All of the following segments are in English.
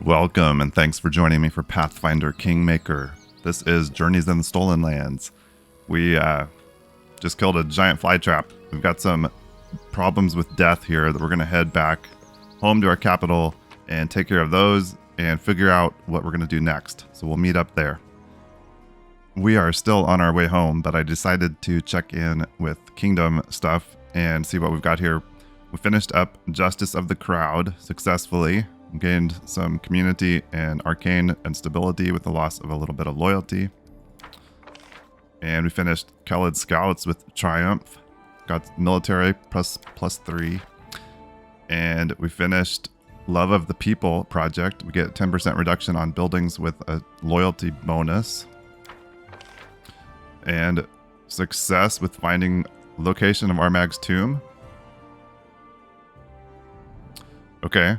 Welcome, and thanks for joining me for Pathfinder Kingmaker. This is Journeys in the Stolen Lands. We just killed a giant fly trap. We've got some problems with death here that we're going to head back home to our capital and take care of those and figure out what we're going to do next. So we'll meet up there. We are still on our way home, but I decided to check in with Kingdom stuff and see what we've got here. We finished up Justice of the Crowd successfully. Gained some community and arcane and stability with the loss of a little bit of loyalty. And we finished Khaled Scouts with Triumph. Got military plus 3. And we finished Love of the People project. We get 10% reduction on buildings with a loyalty bonus. And success with finding location of Armag's tomb. Okay.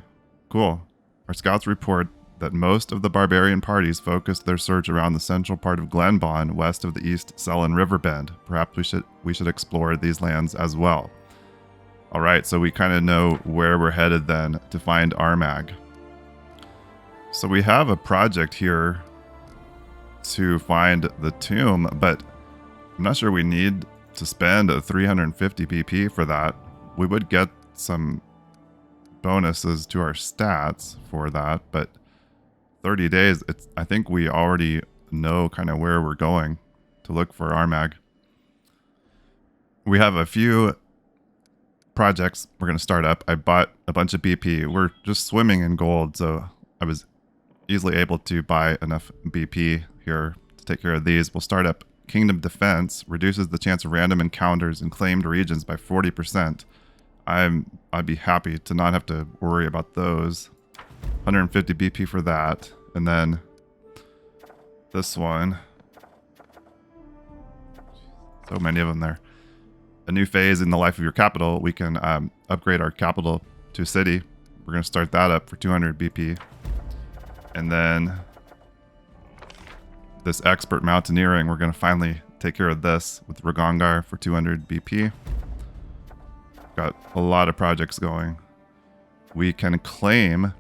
Cool. Our scouts report that most of the barbarian parties focused their search around the central part of Glenebon, west of the East Selin River Bend. Perhaps we should explore these lands as well. All right, so we kind of know where we're headed then to find Armag. So we have a project here to find the tomb, but I'm not sure we need to spend a 350 BP for that. We would get some bonuses to our stats for that, but 30 days, I think we already know kind of where we're going to look for Armag. We have a few projects we're going to start up. I bought a bunch of BP. We're just swimming in gold, so I was easily able to buy enough BP here to take care of these. We'll start up Kingdom Defense, reduces the chance of random encounters in claimed regions by 40%. I'd be happy to not have to worry about those. 150 BP for that. And then this one. So many of them there. A new phase in the life of your capital. We can upgrade our capital to a city. We're going to start that up for 200 BP. And then this expert mountaineering, we're going to finally take care of this with Ragongar for 200 BP. Got a lot of projects going. We can claim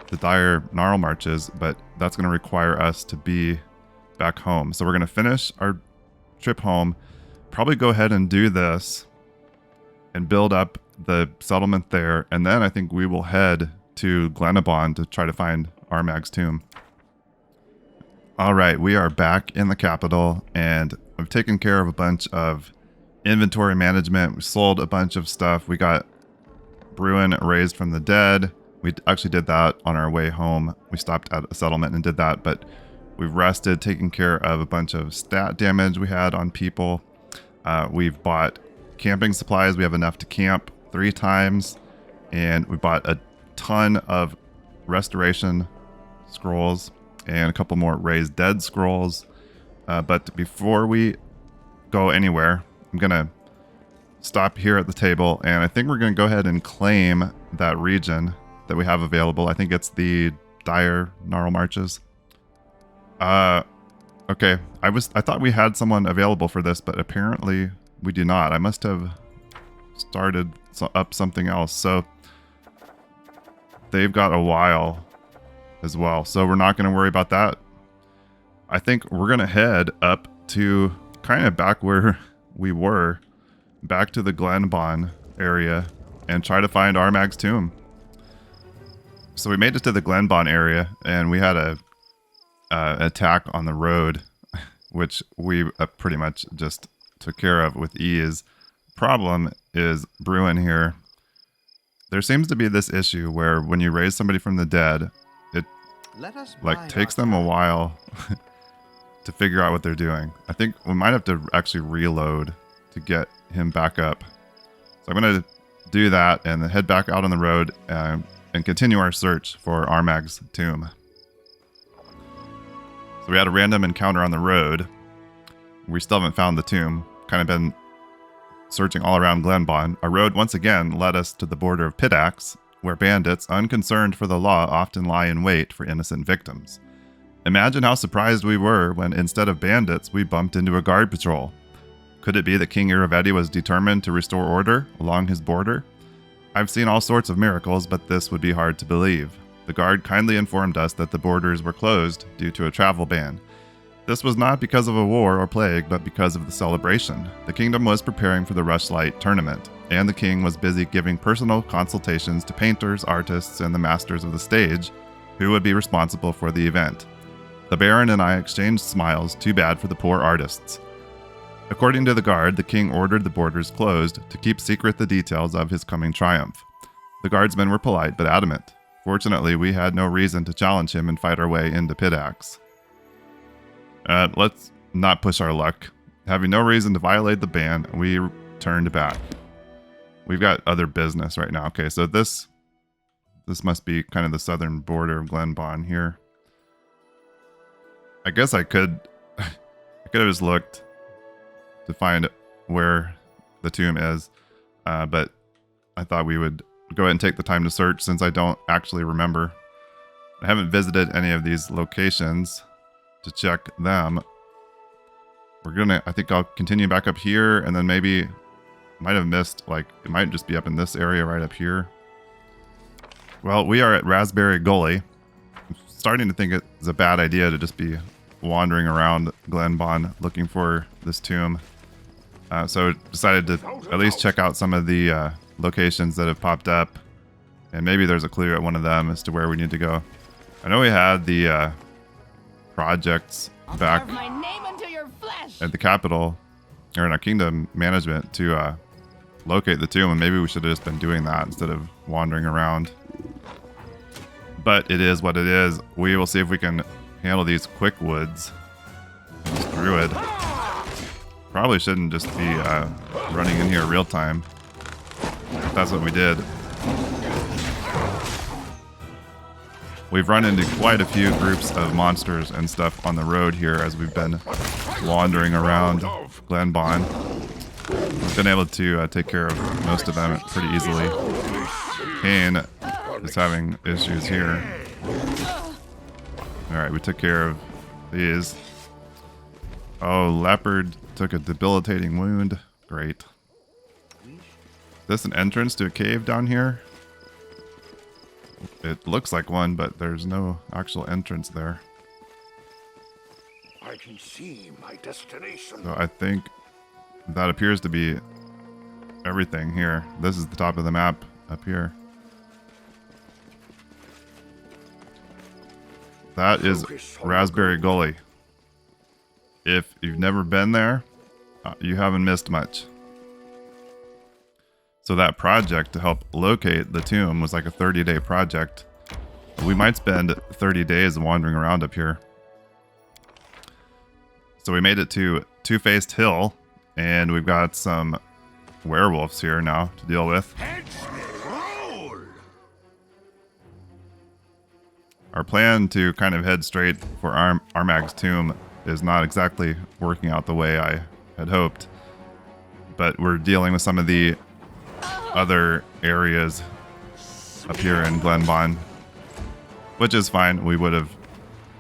the dire gnarl marches, but that's going to require us to be back home. So we're going to finish our trip home, probably go ahead and do this and build up the settlement there. And then I think we will head to Glenebon to try to find Armag's tomb. All right, we are back in the capital and I've taken care of a bunch of inventory management. We sold a bunch of stuff. We got Bruin raised from the dead. We actually did that on our way home. We stopped at a settlement and did that, but we've rested, taking care of a bunch of stat damage we had on people. We've bought camping supplies. We have enough to camp 3 times, and we bought a ton of restoration scrolls and a couple more raised dead scrolls. But before we go anywhere, I'm going to stop here at the table, and I think we're going to go ahead and claim that region that we have available. I think it's the dire gnarl marches. Okay. I thought we had someone available for this, but apparently we do not. I must have started up something else. So they've got a while as well. So we're not going to worry about that. I think we're going to head up to kind of back where we were, back to the Glenebon area and try to find Armag's tomb. So we made it to the Glenebon area and we had a attack on the road, which we pretty much just took care of with ease. Problem is Bruin here. There seems to be this issue where when you raise somebody from the dead, it takes them a while to figure out what they're doing. I think we might have to actually reload to get him back up. So I'm going to do that and then head back out on the road and continue our search for Armag's tomb. So we had a random encounter on the road. We still haven't found the tomb. Kind of been searching all around Glenebon. Our road once again led us to the border of Pitax, where bandits, unconcerned for the law, often lie in wait for innocent victims. Imagine how surprised we were when, instead of bandits, we bumped into a guard patrol. Could it be that King Iravetti was determined to restore order along his border? I've seen all sorts of miracles, but this would be hard to believe. The guard kindly informed us that the borders were closed due to a travel ban. This was not because of a war or plague, but because of the celebration. The kingdom was preparing for the Rushlight tournament, and the king was busy giving personal consultations to painters, artists, and the masters of the stage, who would be responsible for the event. The Baron and I exchanged smiles, too bad for the poor artists. According to the guard, the king ordered the borders closed to keep secret the details of his coming triumph. The guardsmen were polite but adamant. Fortunately, we had no reason to challenge him and fight our way into Pidax. Let's not push our luck. Having no reason to violate the ban, we turned back. We've got other business right now. Okay, so this must be kind of the southern border of Glenebon here. I guess I could have just looked to find where the tomb is, but I thought we would go ahead and take the time to search since I don't actually remember. I haven't visited any of these locations to check them. I think I'll continue back up here, and then maybe might have missed, like, it might just be up in this area right up here. Well, we are at Raspberry Gully. I'm starting to think it's a bad idea to just be wandering around Glenebon looking for this tomb. So decided to at least check out some of the locations that have popped up, and maybe there's a clue at one of them as to where we need to go. I know we had the projects back at the capital, or in our kingdom management, to locate the tomb, and maybe we should have just been doing that instead of wandering around. But it is what it is. We will see if we can handle these quick woods. This druid probably shouldn't just be running in here real time. If that's what we did. We've run into quite a few groups of monsters and stuff on the road here as we've been wandering around Glenebon. We've been able to take care of most of them pretty easily. Kane is having issues here. Alright, we took care of these. Oh, Leopard took a debilitating wound. Great. Is this an entrance to a cave down here? It looks like one, but there's no actual entrance there. I can see my destination. So I think that appears to be everything here. This is the top of the map up here. That is Raspberry Gully. If you've never been there, you haven't missed much. So that project to help locate the tomb was like a 30-day project. We might spend 30 days wandering around up here. So we made it to Two-Faced Hill, and we've got some werewolves here now to deal with. Our plan to kind of head straight for Armag's tomb is not exactly working out the way I had hoped, but we're dealing with some of the other areas up here in Glenebon, which is fine. We would have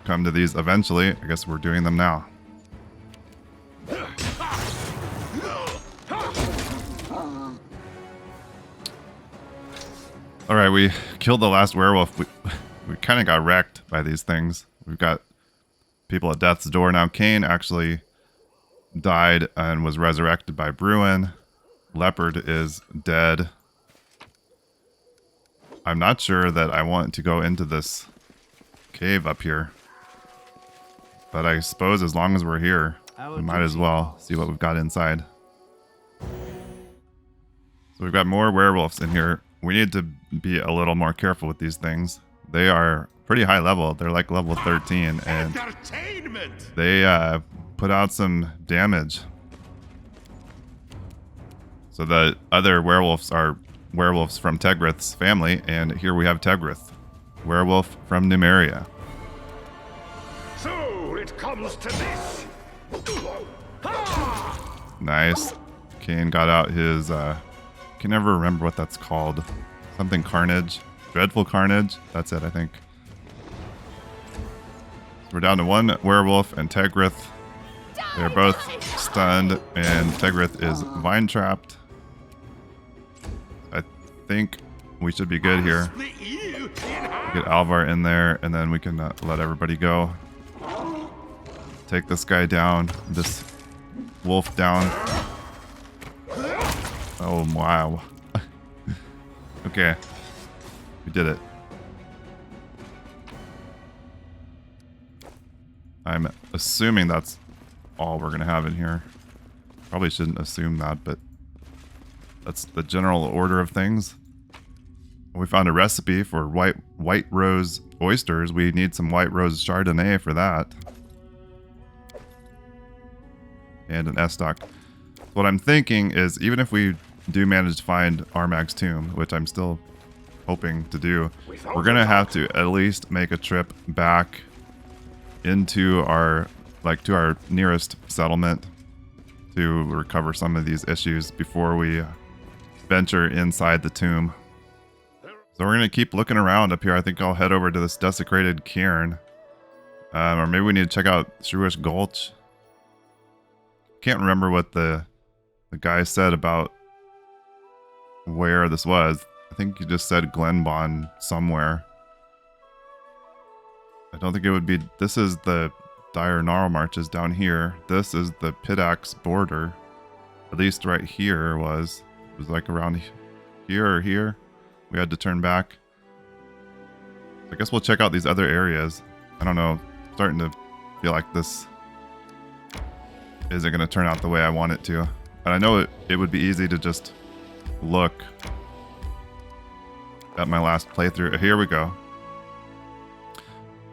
come to these eventually. I guess we're doing them now. All right, we killed the last werewolf. We kind of got wrecked by these things. We've got people at death's door now. Kane actually died and was resurrected by Bruin. Leopard is dead. I'm not sure that I want to go into this cave up here, but I suppose as long as we're here, we might as well see what we've got inside. So we've got more werewolves in here. We need to be a little more careful with these things. They are pretty high level. They're like level 13, and they put out some damage. So the other werewolves are werewolves from Tegrith's family, and here we have Tegrith, werewolf from Numeria. So it comes to this. Nice. Kane got out his can never remember what that's called. Something Carnage. Dreadful Carnage. That's it, I think. We're down to one werewolf and Tegrith. They're both stunned, and Tegrith is vine trapped. I think we should be good here. Get Alvar in there, and then we can let everybody go. Take this guy down. This wolf down. Oh, wow. Okay. We did it. I'm assuming that's all we're going to have in here. Probably shouldn't assume that, but that's the general order of things. We found a recipe for white rose oysters. We need some white rose Chardonnay for that. And an S-stock. What I'm thinking is, even if we do manage to find Armag's tomb, which I'm still hoping to do, we're going to have to at least make a trip back into our, to our nearest settlement to recover some of these issues before we venture inside the tomb. So we're going to keep looking around up here. I think I'll head over to this desecrated cairn. Or maybe we need to check out Shrewish Gulch. Can't remember what the guy said about where this was. I think he just said Glenebon somewhere. I don't think it would be... This is the Dire Gnarl Marches down here. This is the Pidax border. At least right here was. It was like around here or here. We had to turn back. I guess we'll check out these other areas. I don't know. I'm starting to feel like this isn't going to turn out the way I want it to. And I know it would be easy to just look at my last playthrough. Here we go.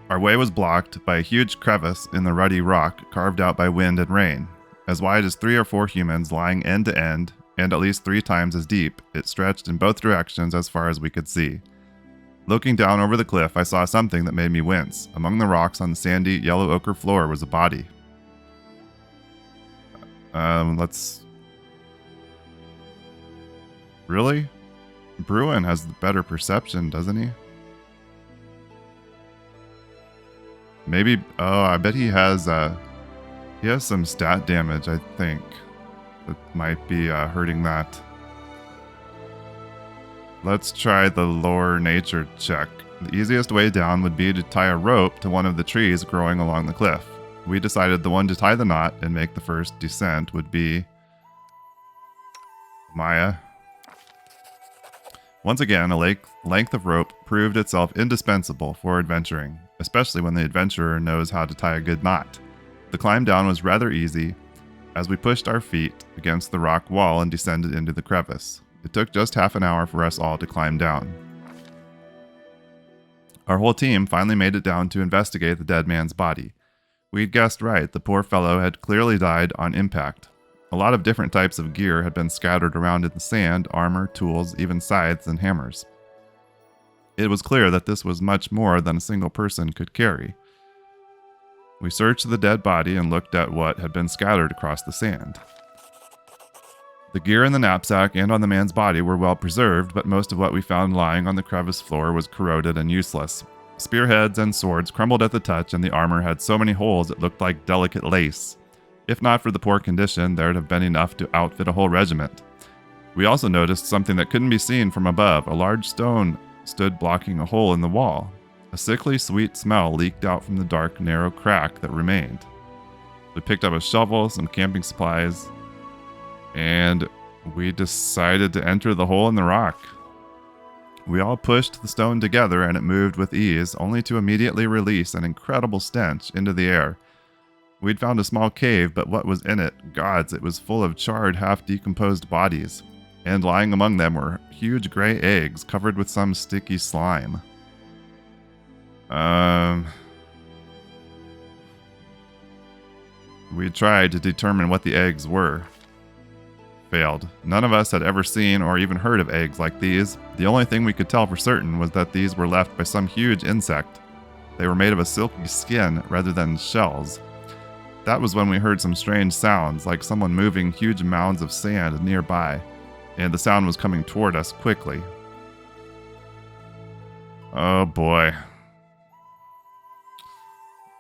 Our way was blocked by a huge crevice in the ruddy rock carved out by wind and rain. As wide as 3 or 4 humans lying end to end, and at least 3 times as deep, it stretched in both directions as far as we could see. Looking down over the cliff, I saw something that made me wince. Among the rocks on the sandy, yellow ochre floor was a body. Let's... Really? Bruin has the better perception, doesn't he? Maybe... Oh, I bet he has some stat damage, I think. That might be hurting that. Let's try the lore nature check. The easiest way down would be to tie a rope to one of the trees growing along the cliff. We decided the one to tie the knot and make the first descent would be Maya. Once again, a length of rope proved itself indispensable for adventuring, especially when the adventurer knows how to tie a good knot. The climb down was rather easy, as we pushed our feet against the rock wall and descended into the crevice. It took just half an hour for us all to climb down. Our whole team finally made it down to investigate the dead man's body. We'd guessed right, the poor fellow had clearly died on impact. A lot of different types of gear had been scattered around in the sand, armor, tools, even scythes and hammers. It was clear that this was much more than a single person could carry. We searched the dead body and looked at what had been scattered across the sand. The gear in the knapsack and on the man's body were well preserved, but most of what we found lying on the crevice floor was corroded and useless. Spearheads and swords crumbled at the touch, and the armor had so many holes it looked like delicate lace. If not for the poor condition, there'd have been enough to outfit a whole regiment. We also noticed something that couldn't be seen from above. A large stone stood blocking a hole in the wall. A sickly sweet smell leaked out from the dark, narrow crack that remained. We picked up a shovel, some camping supplies, and we decided to enter the hole in the rock. We all pushed the stone together and it moved with ease, only to immediately release an incredible stench into the air. We'd found a small cave, but what was in it? Gods, it was full of charred, half-decomposed bodies, and lying among them were huge gray eggs covered with some sticky slime. We tried to determine what the eggs were. Failed. None of us had ever seen or even heard of eggs like these. The only thing we could tell for certain was that these were left by some huge insect. They were made of a silky skin rather than shells. That was when we heard some strange sounds, like someone moving huge mounds of sand nearby, and the sound was coming toward us quickly. Oh boy.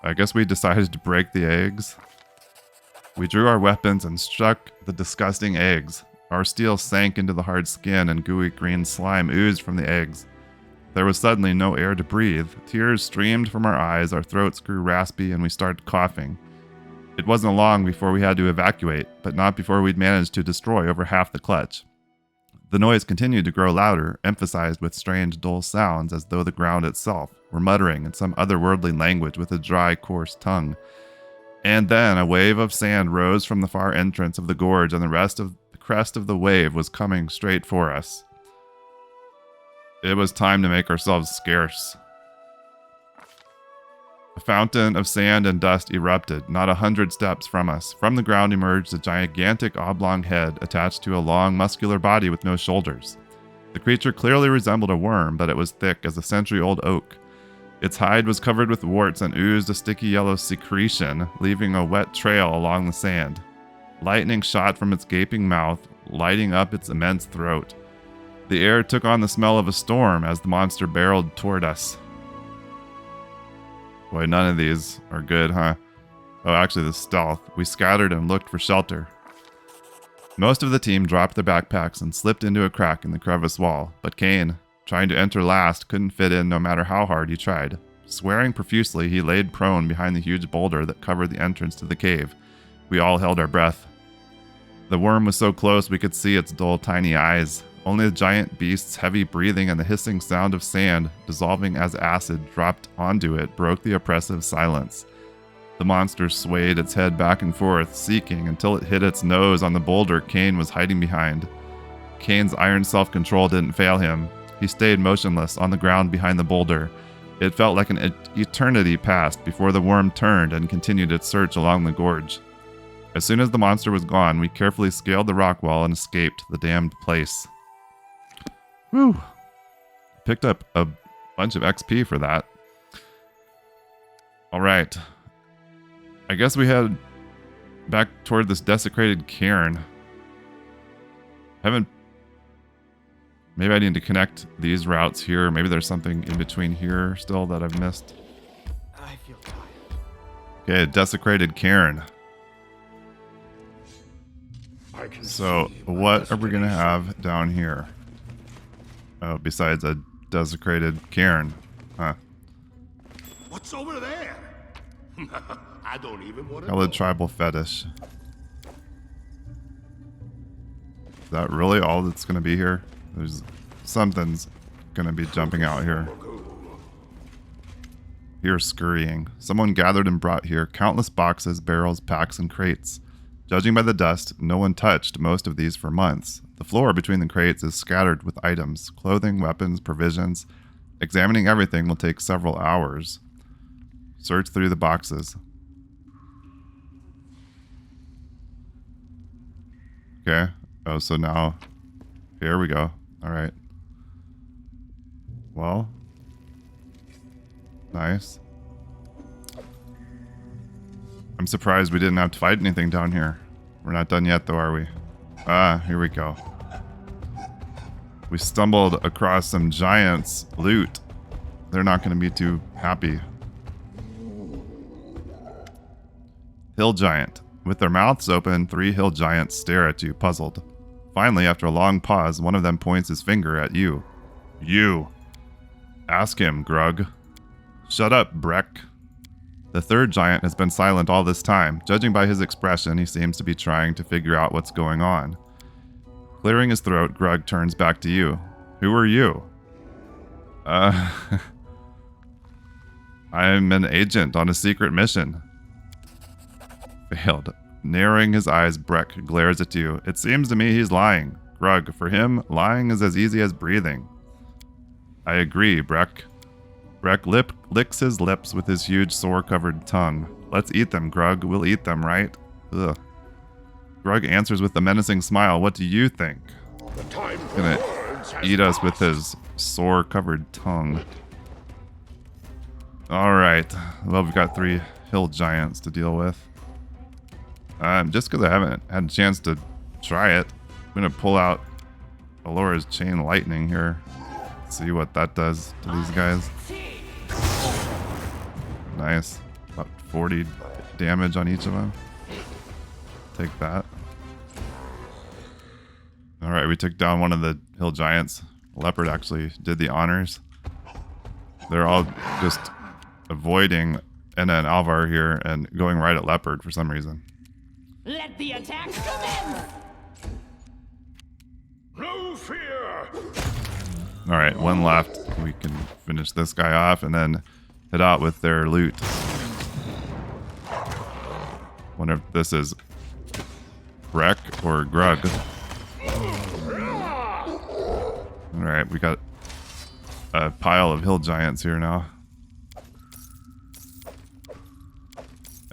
I guess we decided to break the eggs. We drew our weapons and struck the disgusting eggs. Our steel sank into the hard skin and gooey green slime oozed from the eggs. There was suddenly no air to breathe. Tears streamed from our eyes, our throats grew raspy, and we started coughing. It wasn't long before we had to evacuate, but not before we'd managed to destroy over half the clutch. The noise continued to grow louder, emphasized with strange, dull sounds as though the ground itself were muttering in some otherworldly language with a dry, coarse tongue. And then a wave of sand rose from the far entrance of the gorge, and the crest of the wave was coming straight for us. It was time to make ourselves scarce. A fountain of sand and dust erupted, not 100 steps from us. From the ground emerged a gigantic oblong head attached to a long, muscular body with no shoulders. The creature clearly resembled a worm, but it was thick as a century-old oak. Its hide was covered with warts and oozed a sticky yellow secretion, leaving a wet trail along the sand. Lightning shot from its gaping mouth, lighting up its immense throat. The air took on the smell of a storm as the monster barreled toward us. Boy, none of these are good, huh? Oh, actually, the stealth. We scattered and looked for shelter. Most of the team dropped their backpacks and slipped into a crack in the crevice wall, but Kane, trying to enter last, couldn't fit in no matter how hard he tried. Swearing profusely, he laid prone behind the huge boulder that covered the entrance to the cave. We all held our breath. The worm was so close we could see its dull, tiny eyes. Only the giant beast's heavy breathing and the hissing sound of sand, dissolving as acid dropped onto it, broke the oppressive silence. The monster swayed its head back and forth, seeking until it hit its nose on the boulder Kane was hiding behind. Kane's iron self-control didn't fail him. He stayed motionless on the ground behind the boulder. It felt like an eternity passed before the worm turned and continued its search along the gorge. As soon as the monster was gone, we carefully scaled the rock wall and escaped the damned place. Whew. Picked up a bunch of XP for that. Alright. I guess we head back toward this desecrated cairn. Maybe I need to connect these routes here. Maybe there's something in between here still that I've missed. I feel tired. Okay, desecrated cairn. So, what are we going to have down here? Oh, besides a desecrated cairn. Huh. What's over there? I don't even want to Hella tribal fetish. Is that really all that's going to be here? There's something's going to be jumping out here. Here scurrying. Someone gathered and brought here countless boxes, barrels, packs, and crates. Judging by the dust, no one touched most of these for months. The floor between the crates is scattered with items, clothing, weapons, provisions. Examining everything will take several hours. Search through the boxes. Okay. Oh, so now... Here we go. Alright. Well. Nice. I'm surprised we didn't have to fight anything down here. We're not done yet, though, are we? Ah, here we go. We stumbled across some giants' loot. They're not going to be too happy. Hill giant. With their mouths open, 3 hill giants stare at you, puzzled. Finally, after a long pause, one of them points his finger at you. You. Ask him, Grug. Shut up, Breck. The third giant has been silent all this time. Judging by his expression, he seems to be trying to figure out what's going on. Clearing his throat, Grug turns back to you. Who are you? I'm an agent on a secret mission. Failed. Narrowing his eyes, Breck glares at you. It seems to me he's lying. Grug, for him, lying is as easy as breathing. I agree, Breck. Breck licks his lips with his huge sore-covered tongue. Let's eat them, Grug. We'll eat them, right? Ugh. Grug answers with a menacing smile. What do you think? The time for Gonna words has eat us with passed. his sore-covered tongue. Alright. Well, we've got 3 hill giants to deal with. Just because I haven't had a chance to try it, I'm going to pull out Alora's Chain Lightning here. See what that does to these guys. Nice. About 40 damage on each of them. Take that. Alright, we took down one of the hill giants. Leopard actually did the honors. They're all just avoiding Enna and Alvar here and going right at Leopard for some reason. Let the attack commence! No fear! Alright, one left. We can finish this guy off and then head out with their loot. Wonder if this is Wreck or Grug. Alright, we got a pile of hill giants here now.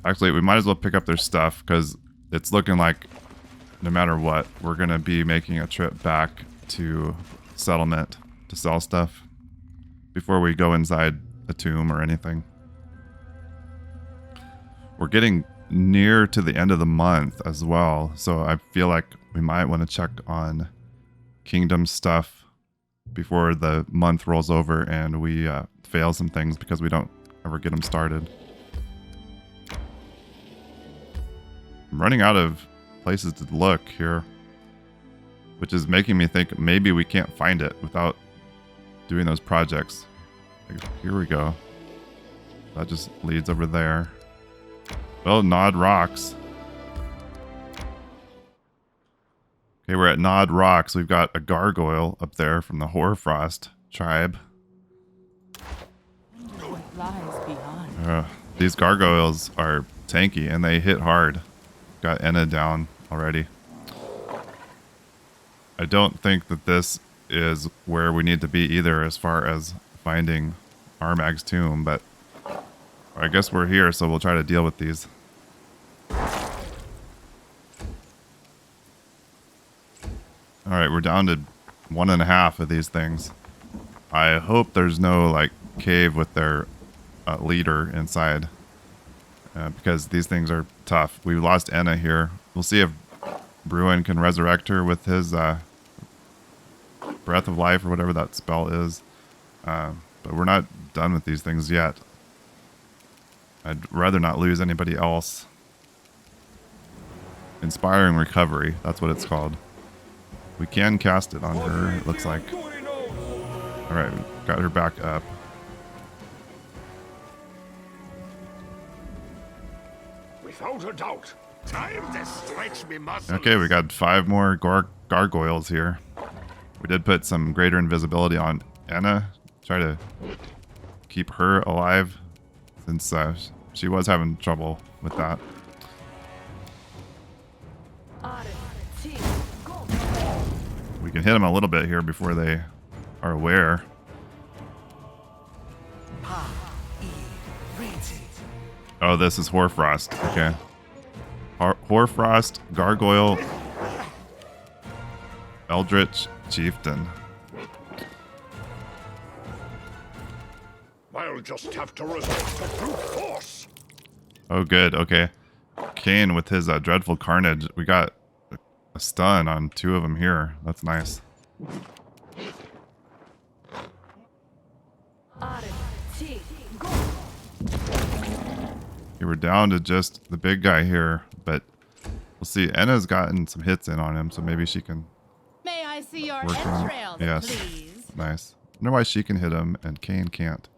Actually, we might as well pick up their stuff because it's looking like no matter what, we're going to be making a trip back to settlement to sell stuff before we go inside a tomb or anything. We're getting near to the end of the month as well, so I feel like we might want to check on kingdom stuff before the month rolls over and we fail some things because we don't ever get them started. I'm running out of places to look here, which is making me think maybe we can't find it without doing those projects. Here we go. That just leads over there. Well, Nod Rocks. Okay, we're at Nod Rocks. We've got a gargoyle up there from the Hoarfrost tribe. What lies beyond? These gargoyles are tanky and they hit hard. Got Enna down already. I don't think that this is where we need to be either as far as finding Armag's tomb, but I guess we're here, so we'll try to deal with these. Alright, we're down to 1.5 of these things. I hope there's no, like, cave with their leader inside. Because these things are tough. We lost Enna here. We'll see if Bruin can resurrect her with his Breath of Life or whatever that spell is. But we're not done with these things yet. I'd rather not lose anybody else. Inspiring Recovery. That's what it's called. We can cast it on her, it looks like. Alright, got her back up. Without a doubt. Time to stretch me muscles. Okay, we got 5 more gargoyles here. We did put some greater invisibility on Enna. Try to keep her alive since she was having trouble with that. We can hit them a little bit here before they are aware. Oh, this is Hoarfrost. Okay. Hoarfrost, Gargoyle, Eldritch, Chieftain. I'll just have to resort to brute force. Oh, good. Okay. Kane with his Dreadful Carnage. We got a stun on 2 of them here. That's nice. Okay, we're down to just the big guy here, but we'll see. Enna's gotten some hits in on him, so maybe she can May I see your work on him. entrails, Yes. please? Nice. I wonder why she can hit him and Kane can't.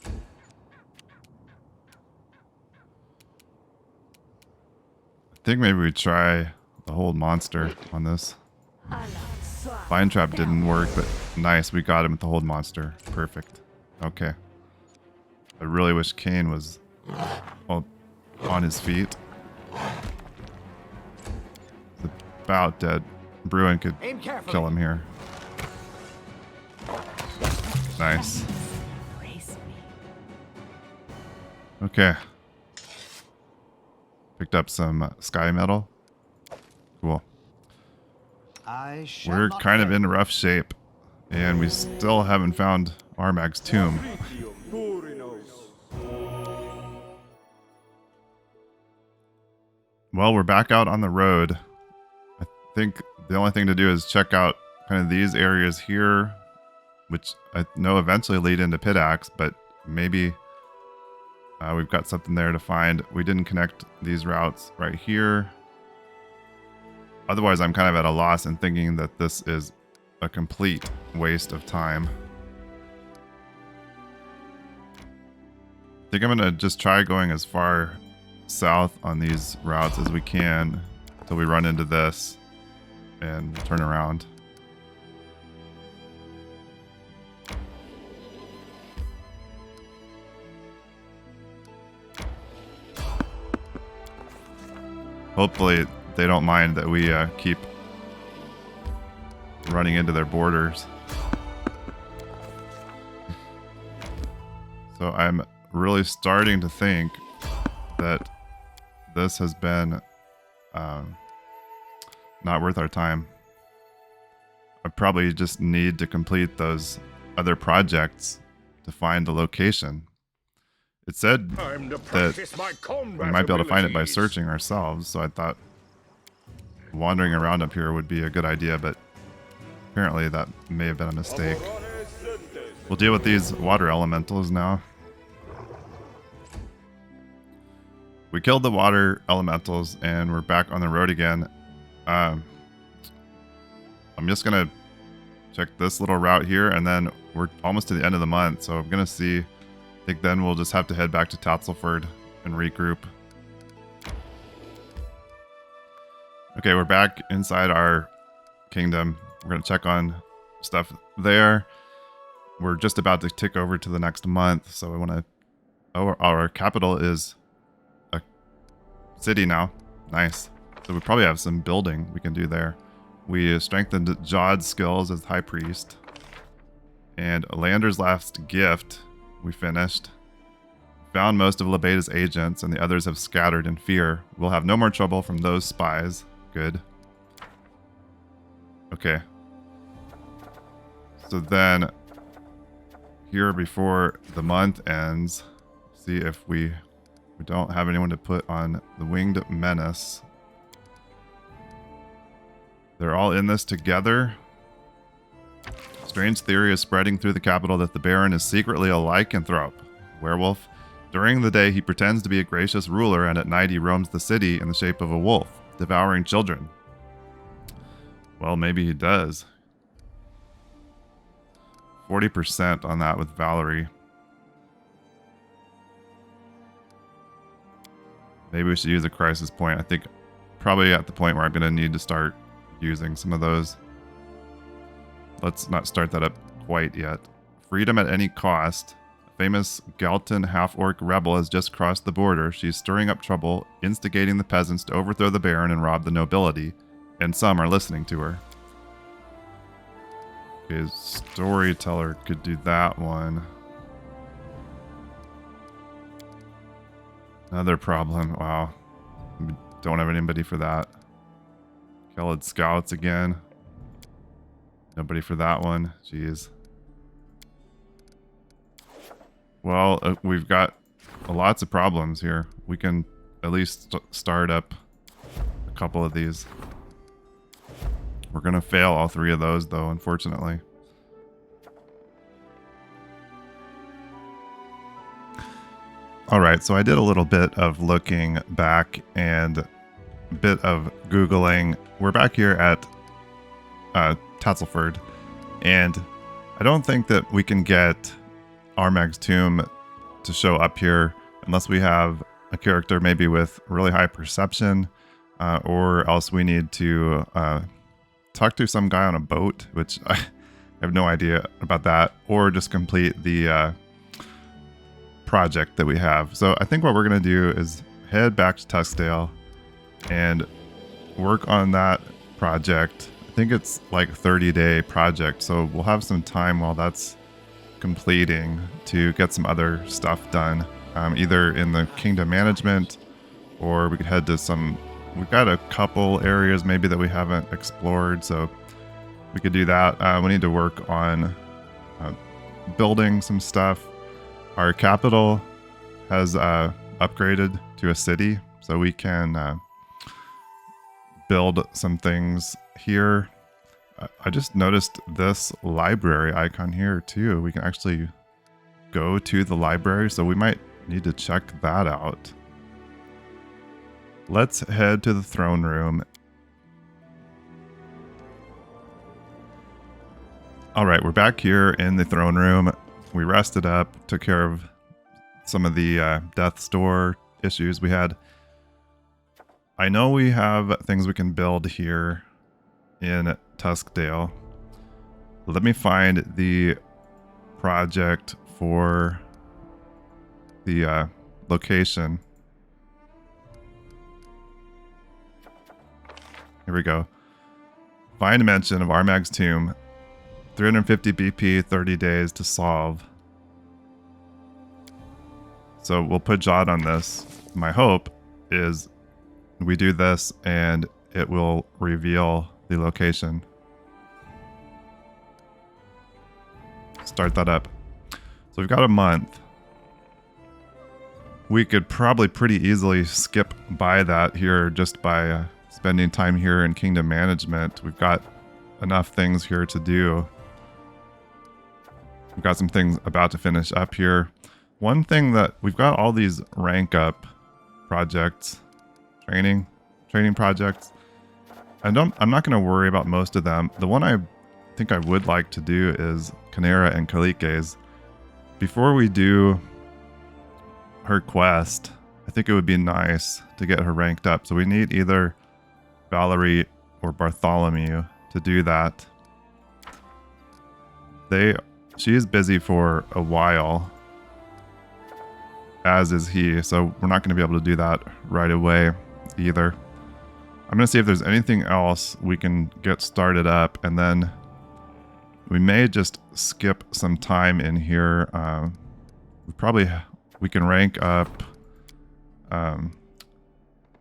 I think maybe we try the whole monster on this. Vine Trap didn't work, but nice. We got him with the hold monster. Perfect. Okay. I really wish Kane was well, on his feet. He's about dead. Bruin could kill him here. Nice. Okay. Picked up some sky metal. Cool. We're kind of in rough shape, and we still haven't found Armag's tomb. Well, we're back out on the road. I think the only thing to do is check out kind of these areas here, which I know eventually lead into Pit Axe, but maybe we've got something there to find. We didn't connect these routes right here. Otherwise, I'm kind of at a loss in thinking that this is a complete waste of time. think I'm gonna just try going as far south on these routes as we can until we run into this and turn around. Hopefully they don't mind that we keep running into their borders. So I'm really starting to think that this has been not worth our time. I probably just need to complete those other projects to find the location. It said that we might be able to find it by searching ourselves, so I thought wandering around up here would be a good idea, but apparently that may have been a mistake. We'll deal with these water elementals now. We killed the water elementals and we're back on the road again. I'm just gonna check this little route here, and then we're almost to the end of the month, so I'm gonna see. I think then we'll just have to head back to Tatzelford and regroup. Okay, we're back inside our kingdom. We're gonna check on stuff there. We're just about to tick over to the next month, so I want to. Oh, our capital is a city now. Nice. So we probably have some building we can do there. We strengthened Jod's skills as High Priest. And Lander's last gift we finished. Found most of Lebeda's agents, and the others have scattered in fear. We'll have no more trouble from those spies. Good. Okay. So then, here before the month ends, see if we don't have anyone to put on the Winged Menace. They're all in this together. Strange theory is spreading through the capital that the Baron is secretly a lycanthrope, werewolf. During the day, he pretends to be a gracious ruler, and at night he roams the city in the shape of a wolf, devouring children. Well, maybe he does. 40% on that with Valerie. Maybe we should use a crisis point. I think probably at the point where I'm going to need to start using some of those. Let's not start that up quite yet. Freedom at any cost. A famous Galton half-orc rebel has just crossed the border. She's stirring up trouble, instigating the peasants to overthrow the Baron and rob the nobility. And some are listening to her. Okay, storyteller could do that one. Another problem. Wow. We don't have anybody for that. Kellid Scouts again. Nobody for that one. Jeez. Well, we've got lots of problems here. We can at least start up a couple of these. We're going to fail all three of those, though, unfortunately. Alright, so I did a little bit of looking back and a bit of Googling. We're back here at Tatzelford, and I don't think that we can get Armag's tomb to show up here unless we have a character maybe with really high perception, or else we need to talk to some guy on a boat, which I have no idea about that, or just complete the project that we have. So I think what we're going to do is head back to Tuskdale and work on that project. I think it's like a 30-day project, so we'll have some time while that's completing to get some other stuff done, either in the kingdom management, or we could head to some. We've got a couple areas maybe that we haven't explored, so we could do that. We need to work on building some stuff. Our capital has upgraded to a city, so we can build some things here. I just noticed this library icon here too. We can actually go to the library, so we might need to check that out. Let's head to the throne room. All right, we're back here in the throne room. We rested up, took care of some of the death store issues we had. I know we have things we can build here in Tuskdale. Let me find the project for the location. Here we go. Find mention of Armag's tomb. 350 BP, 30 days to solve. So we'll put Jod on this. My hope is we do this and it will reveal the location. Start that up. So we've got a month. We could probably pretty easily skip by that here just by spending time here in Kingdom Management. We've got enough things here to do. We've got some things about to finish up here. One thing that we've got all these rank up projects, training projects. I'm not going to worry about most of them. The one I think I would like to do is Canera and Kalike's. Before we do her quest, I think it would be nice to get her ranked up. So we need either Valerie or Bartholomew to do that. She is busy for a while, as is he, so we're not going to be able to do that right away either. I'm going to see if there's anything else we can get started up, and then we may just skip some time in here. We can rank up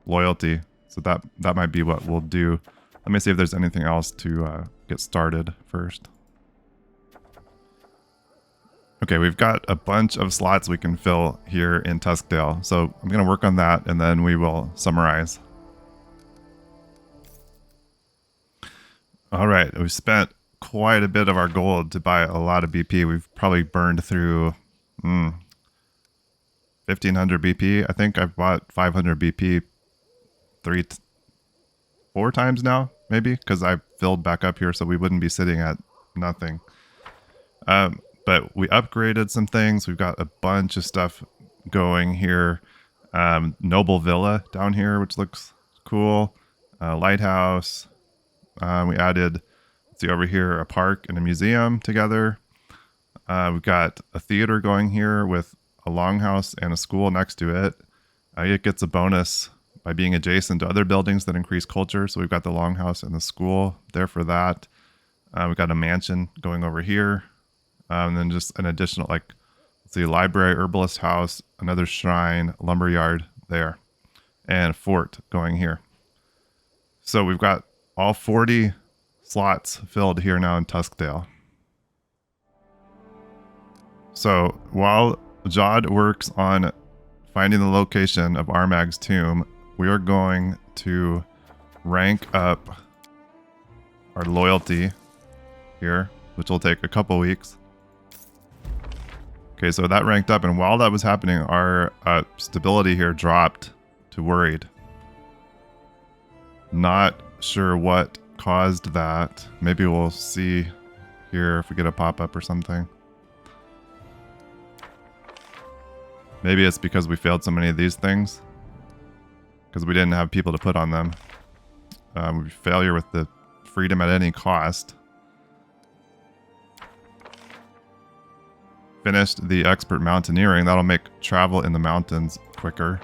loyalty, so that might be what we'll do. Let me see if there's anything else to get started first. Okay, we've got a bunch of slots we can fill here in Tuskdale, so I'm going to work on that and then we will summarize. All right, we've spent quite a bit of our gold to buy a lot of BP. We've probably burned through 1500 BP. I think I've bought 500 BP 4 times now, maybe, because I filled back up here so we wouldn't be sitting at nothing. But we upgraded some things. We've got a bunch of stuff going here. Noble Villa down here, which looks cool. Lighthouse. We added, let's see over here, a park and a museum together. We've got a theater going here with a longhouse and a school next to it. It gets a bonus by being adjacent to other buildings that increase culture. So we've got the longhouse and the school there for that. We've got a mansion going over here. And then just an additional, let's see, library, herbalist house, another shrine, lumberyard there, and a fort going here. So we've got all 40 slots filled here now in Tuskdale. So while Jod works on finding the location of Armag's tomb, we are going to rank up our loyalty here, which will take a couple weeks. Okay, so that ranked up, and while that was happening, our stability here dropped to worried. Not sure what caused that. Maybe we'll see here if we get a pop-up or something. Maybe it's because we failed so many of these things. Because we didn't have people to put on them. Failure with the freedom at any cost. Finished the expert mountaineering. That'll make travel in the mountains quicker.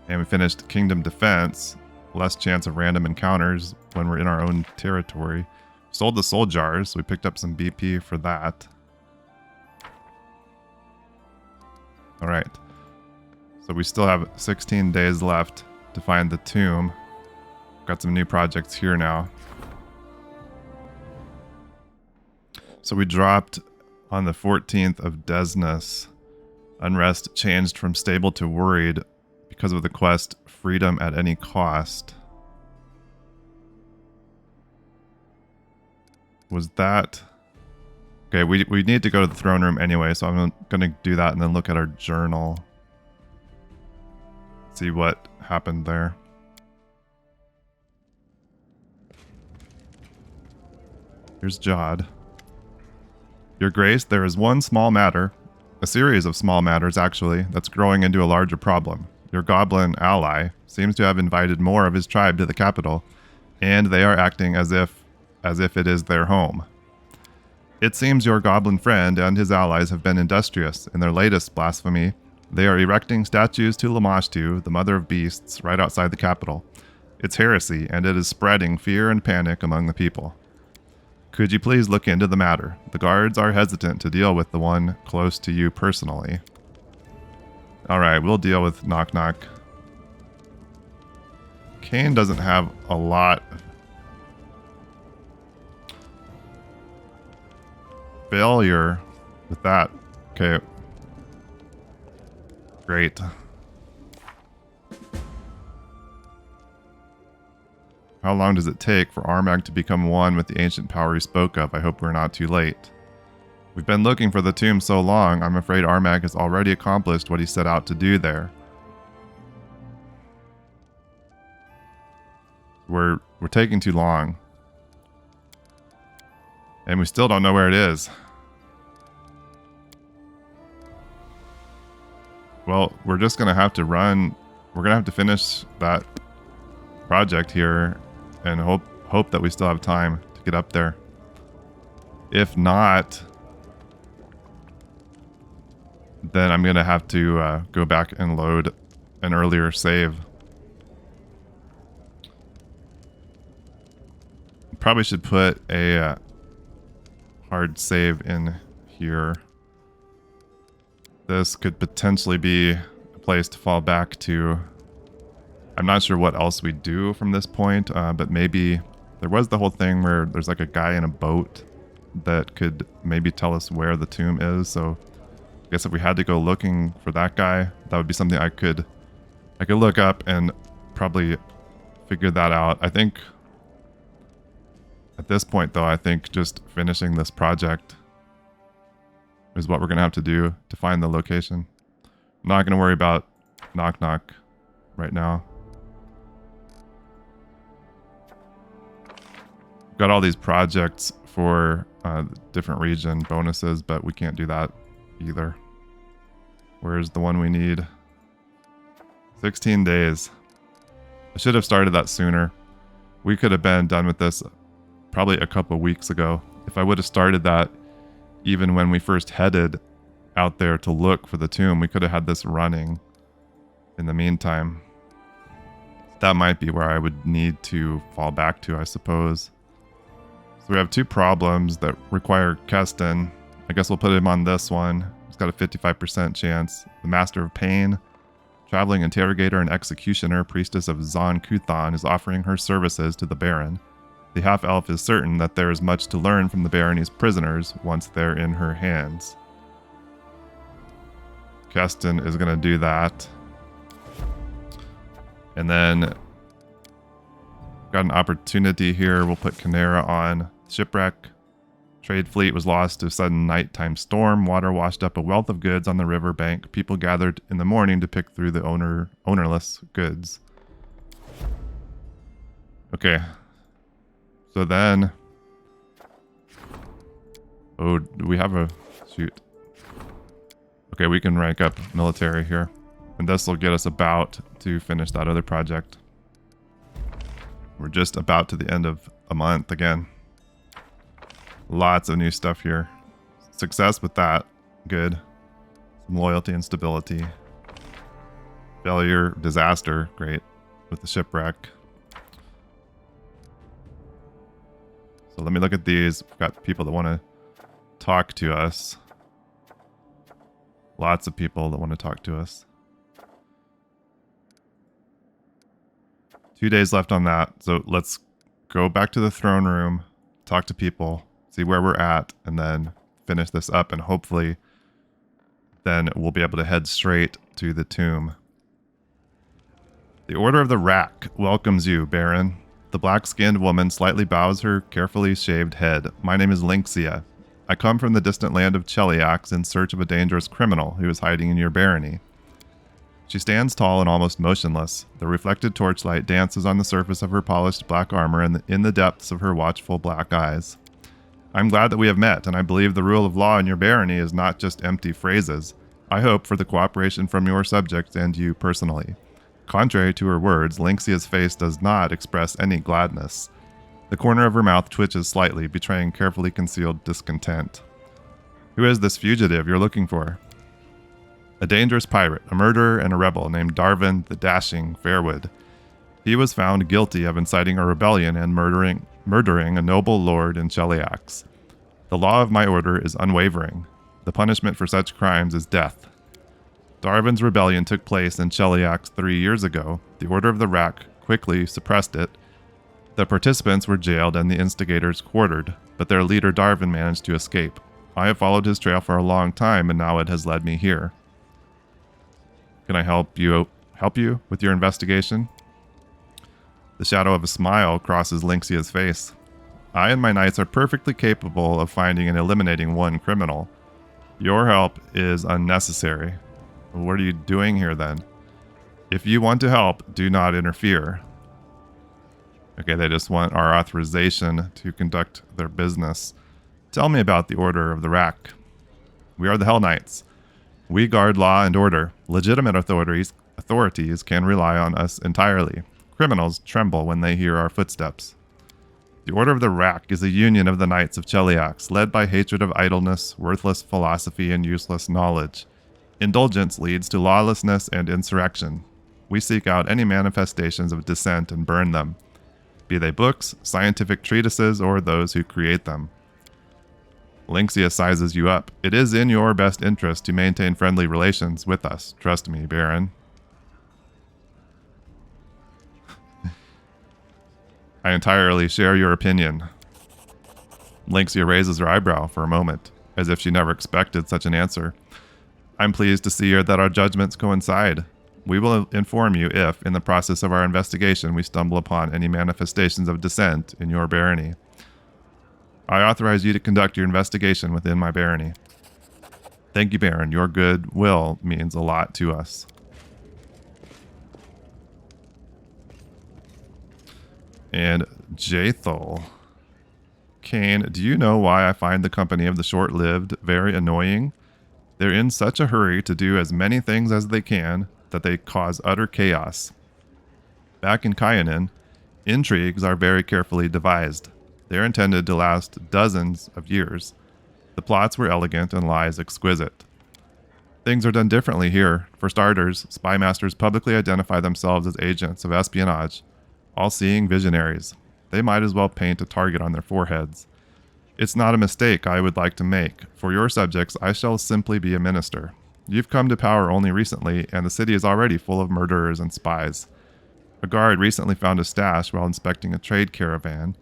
And we finished kingdom defense. Less chance of random encounters when we're in our own territory. Sold the soul jars. So we picked up some BP for that. All right. So we still have 16 days left to find the tomb. Got some new projects here now. So we dropped on the 14th of Desnus. Unrest changed from stable to worried because of the quest freedom at any cost. Was that... Okay, we need to go to the throne room anyway, so I'm going to do that and then look at our journal. See what happened there. Here's Jod. Your Grace, there is one small matter. a series of small matters, actually, that's growing into a larger problem. Your goblin ally seems to have invited more of his tribe to the capital, and they are acting as if it is their home. It seems your goblin friend and his allies have been industrious in their latest blasphemy. They are erecting statues to Lamashtu, the mother of beasts, right outside the capital. It's heresy, and it is spreading fear and panic among the people. Could you please look into the matter? The guards are hesitant to deal with the one close to you personally. Alright, we'll deal with Knock Knock. Kane doesn't have a lot. Failure with that. Okay. Great. How long does it take for Armag to become one with the ancient power he spoke of? I hope we're not too late. We've been looking for the tomb so long, I'm afraid Armag has already accomplished what he set out to do there. We're taking too long. And we still don't know where it is. Well, we're just going to have to run. We're going to have to finish that project here and hope that we still have time to get up there. If not, then I'm going to have to go back and load an earlier save. Probably should put a hard save in here. This could potentially be a place to fall back to. I'm not sure what else we do from this point, but maybe there was the whole thing where there's like a guy in a boat that could maybe tell us where the tomb is. So I guess if we had to go looking for that guy, that would be something I could look up and probably figure that out. I think at this point, though, I think just finishing this project is what we're going to have to do to find the location. I'm not going to worry about Knock Knock right now. Got all these projects for different region bonuses, but we can't do that either. Where's the one we need? 16 days. I should have started that sooner. We could have been done with this probably a couple weeks ago. If I would have started that even when we first headed out there to look for the tomb, we could have had this running in the meantime. That might be where I would need to fall back to, I suppose. So we have two problems that require Keston. I guess we'll put him on this one. He's got a 55% chance. The Master of Pain, traveling interrogator and executioner, priestess of Zon Kuthan, is offering her services to the Baron. The half-elf is certain that there is much to learn from the Barony's prisoners once they're in her hands. Keston is going to do that. And then got an opportunity here. We'll put Canera on. Shipwreck. Trade fleet was lost to a sudden nighttime storm. Water washed up a wealth of goods on the river bank. People gathered in the morning to pick through the ownerless goods. Okay. So then... Oh, do we have a... Shoot. Okay, we can rank up military here. And this will get us about to finish that other project. We're just about to the end of a month again. Lots of new stuff here. Success with that. Good. Some loyalty and stability. Failure, disaster. Great. With the shipwreck. So let me look at these. We've got people that want to talk to us. Lots of people that want to talk to us. 2 days left on that. So let's go back to the throne room, talk to people, see where we're at, and then finish this up. And hopefully then we'll be able to head straight to the tomb. The Order of the Rack welcomes you, Baron. The black-skinned woman slightly bows her carefully shaved head. My name is Lynxia. I come from the distant land of Cheliax in search of a dangerous criminal who is hiding in your barony. She stands tall and almost motionless. The reflected torchlight dances on the surface of her polished black armor and in the depths of her watchful black eyes. I'm glad that we have met, and I believe the rule of law in your barony is not just empty phrases. I hope for the cooperation from your subjects and you personally. Contrary to her words, Lynxia's face does not express any gladness. The corner of her mouth twitches slightly, betraying carefully concealed discontent. Who is this fugitive you're looking for? A dangerous pirate, a murderer, and a rebel named Darvin the Dashing Fairwood. He was found guilty of inciting a rebellion and murdering a noble lord in Cheliax. The law of my order is unwavering. The punishment for such crimes is death. Darvin's rebellion took place in Cheliax 3 years ago. The Order of the Rack quickly suppressed it. The participants were jailed and the instigators quartered, but their leader Darvin managed to escape. I have followed his trail for a long time, and now it has led me here. Can I help you with your investigation? The shadow of a smile crosses Lynxia's face. I and my knights are perfectly capable of finding and eliminating one criminal. Your help is unnecessary. What are you doing here then? If you want to help, do not interfere. Okay, they just want our authorization to conduct their business. Tell me about the Order of the Rack. We are the Hell Knights. We guard law and order. Legitimate authorities can rely on us entirely. Criminals tremble when they hear our footsteps. The Order of the Rack is a union of the Knights of Cheliax, led by hatred of idleness, worthless philosophy, and useless knowledge. Indulgence leads to lawlessness and insurrection. We seek out any manifestations of dissent and burn them, be they books, scientific treatises, or those who create them. Lynxia sizes you up. It is in your best interest to maintain friendly relations with us. Trust me, Baron. I entirely share your opinion. Lynxia raises her eyebrow for a moment, as if she never expected such an answer. I'm pleased to see that our judgments coincide. We will inform you if, in the process of our investigation, we stumble upon any manifestations of dissent in your barony. I authorize you to conduct your investigation within my barony. Thank you, Baron. Your goodwill means a lot to us. And Jaethal. Kane, do you know why I find the company of the short-lived very annoying? They're in such a hurry to do as many things as they can that they cause utter chaos. Back in Kyanin, intrigues are very carefully devised. They're intended to last dozens of years. The plots were elegant and lies exquisite. Things are done differently here. For starters, spy masters publicly identify themselves as agents of espionage, all-seeing visionaries. They might as well paint a target on their foreheads. It's not a mistake I would like to make. For your subjects, I shall simply be a minister. You've come to power only recently, and the city is already full of murderers and spies. A guard recently found a stash while inspecting a trade caravan.